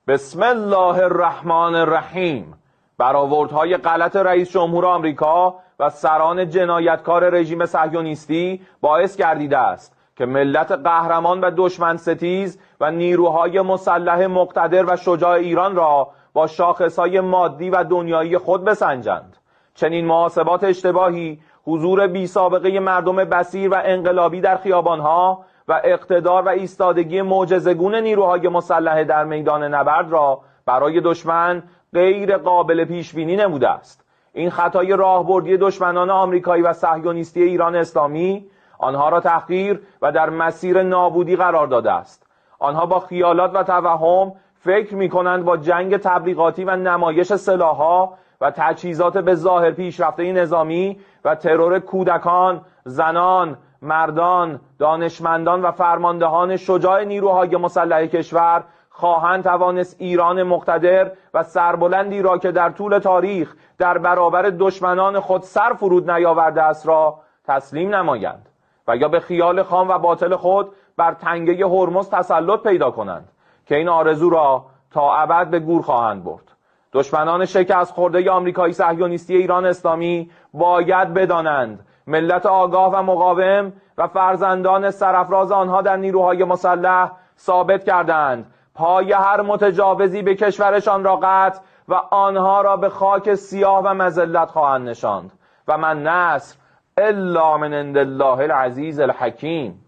بسم الله الرحمن الرحیم. برآوردهای غلط رئیس جمهور آمریکا و سران جنایتکار رژیم صهیونیستی باعث گردیده است که ملت قهرمان و دشمن ستیز و نیروهای مسلح مقتدر و شجاع ایران را با شاخصهای مادی و دنیایی خود بسنجند. چنین محاسبات اشتباهی حضور بی سابقه مردم بصیر و انقلابی در خیابانها و اقتدار و ایستادگی معجزه‌گون نیروهای مسلح در میدان نبرد را برای دشمن غیر قابل پیش بینی نموده است. این خطای راهبردی دشمنان آمریکایی و صهیونیستی ایران اسلامی آنها را تحقیر و در مسیر نابودی قرار داده است. آنها با خیالات و توهم فکر می‌کنند با جنگ تبلیغاتی و نمایش سلاح‌ها و تجهیزات به ظاهر پیشرفته نظامی و ترور کودکان، زنان، مردان، دانشمندان و فرماندهان شجاع نیروهای مسلح کشور خواهند توانست ایران مقتدر و سربلندی را که در طول تاریخ در برابر دشمنان خود سر فرود نیاورده است را تسلیم نمایند و یا به خیال خام و باطل خود بر تنگه هرمز تسلط پیدا کنند که این آرزو را تا ابد به گور خواهند برد. دشمنان شکست خورده آمریکایی صهیونیستی ایران اسلامی باید بدانند ملت آگاه و مقاوم و فرزندان سرافراز آنها در نیروهای مسلح ثابت کردند پای هر متجاوزی به کشورشان را قطع و آنها را به خاک سیاه و مذلت خواهند نشاند و من نصر الا من عند الله العزیز الحکیم.